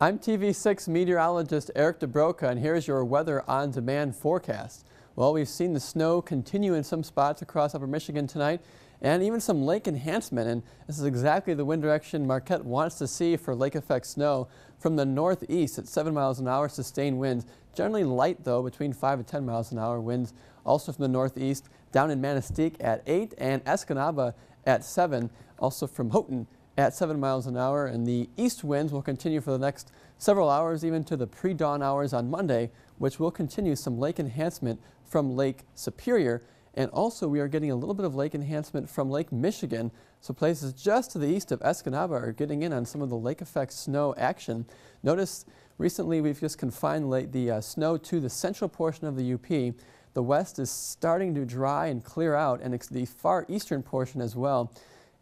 I'm TV6 meteorologist Eric DeBroca, and here's your weather on demand forecast. Well, we've seen the snow continue in some spots across upper Michigan tonight, and even some lake enhancement, and this is exactly the wind direction Marquette wants to see for lake effect snow from the northeast at 7 miles an hour, sustained winds. Generally light though, between 5 and 10 miles an hour winds. Also from the northeast, down in Manistee at 8 and Escanaba at 7. Also from Houghton at 7 miles an hour, and the east winds will continue for the next several hours, even to the pre-dawn hours on Monday, which will continue some lake enhancement from Lake Superior. And also we are getting a little bit of lake enhancement from Lake Michigan, so places just to the east of Escanaba are getting in on some of the lake effect snow action. Notice recently we've just confined the snow to the central portion of the UP. The west is starting to dry and clear out, and the far eastern portion as well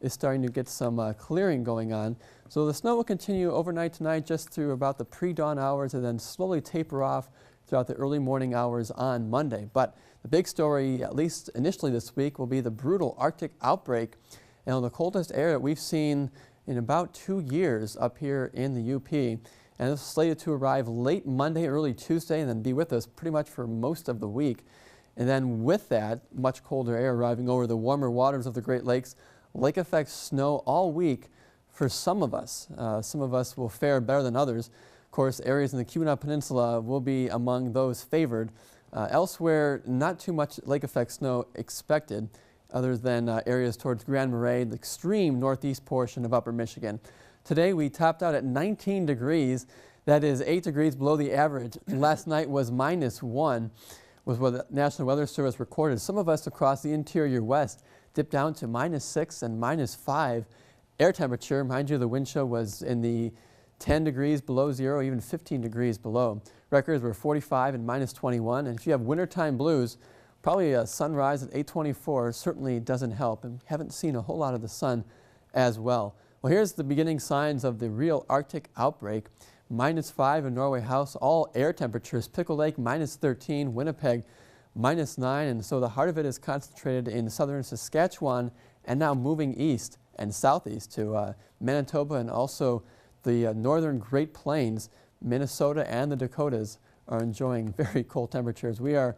is starting to get some clearing going on. So the snow will continue overnight tonight just through about the pre-dawn hours and then slowly taper off throughout the early morning hours on Monday. But the big story, at least initially this week, will be the brutal Arctic outbreak, and the coldest air that we've seen in about 2 years up here in the UP. And this is slated to arrive late Monday, early Tuesday, and then be with us pretty much for most of the week. And then with that, much colder air arriving over the warmer waters of the Great Lakes, lake effect snow all week for some of us. Some of us will fare better than others. Of course, areas in the Keweenaw Peninsula will be among those favored. Elsewhere, not too much lake effect snow expected, other than areas towards Grand Marais, the extreme northeast portion of upper Michigan. Today we topped out at 19 degrees. That is 8 degrees below the average. Last night was -1. Was what the National Weather Service recorded. Some of us across the interior west dipped down to -6 and -5 air temperature. Mind you, the wind chill was in the 10 degrees below zero, even 15 degrees below. Records were 45 and -21. And if you have wintertime blues, probably a sunrise at 8:24 certainly doesn't help, and haven't seen a whole lot of the sun as well. Well, here's the beginning signs of the real Arctic outbreak. -5 in Norway House, all air temperatures. Pickle Lake -13, Winnipeg -9, and so the heart of it is concentrated in southern Saskatchewan and now moving east and southeast to Manitoba and also the northern Great Plains. Minnesota and the Dakotas are enjoying very cold temperatures. We are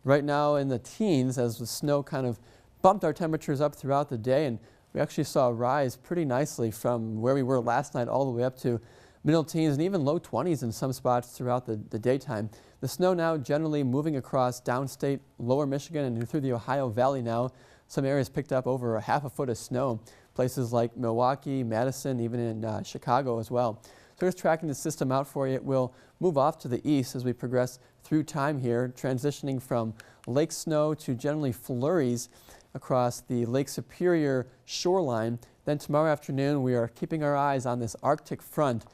right now in the teens as the snow kind of bumped our temperatures up throughout the day, and we actually saw a rise pretty nicely from where we were last night all the way up to middle teens and even low 20s in some spots throughout the daytime. The snow now generally moving across downstate lower Michigan and through the Ohio Valley now. Some areas picked up over a half a foot of snow. Places like Milwaukee, Madison, even in Chicago as well. So just tracking the system out for you. It will move off to the east as we progress through time here, transitioning from lake snow to generally flurries across the Lake Superior shoreline. Then tomorrow afternoon we are keeping our eyes on this Arctic front.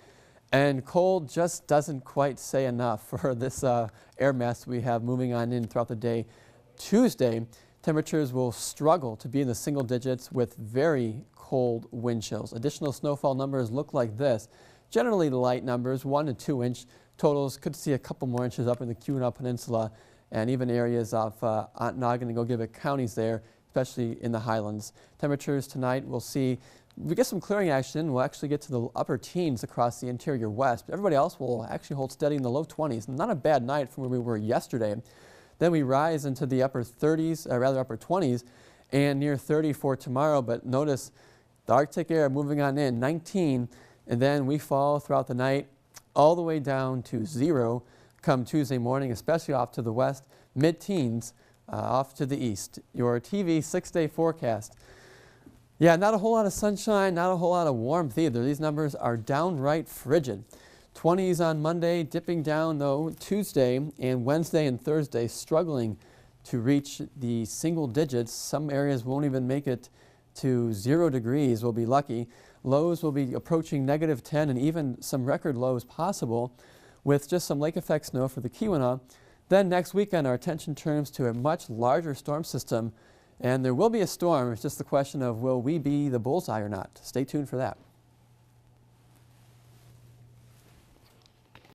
And cold just doesn't quite say enough for this air mass we have moving on in throughout the day. Tuesday, temperatures will struggle to be in the single digits with very cold wind chills. Additional snowfall numbers look like this. Generally light numbers, 1 to 2 inch totals. Could see a couple more inches up in the Keweenaw Peninsula and even areas off Ontonagon and Gogebic counties there, especially in the highlands. Temperatures tonight we'll see. We get some clearing action. We'll actually get to the upper teens across the interior west. But everybody else will actually hold steady in the low 20s. Not a bad night from where we were yesterday. Then we rise into the upper 30s, upper 20s, and near 30 for tomorrow. But notice the Arctic air moving on in, 19, and then we fall throughout the night all the way down to 0 come Tuesday morning, especially off to the west, mid-teens off to the east. Your TV 6-day forecast. Yeah, not a whole lot of sunshine, not a whole lot of warmth either. These numbers are downright frigid. 20s on Monday, dipping down though Tuesday, and Wednesday and Thursday struggling to reach the single digits. Some areas won't even make it to 0 degrees, we'll be lucky. Lows will be approaching -10 and even some record lows possible with just some lake effect snow for the Keweenaw. Then next weekend our attention turns to a much larger storm system. And there will be a storm. It's just the question of will we be the bullseye or not. Stay tuned for that.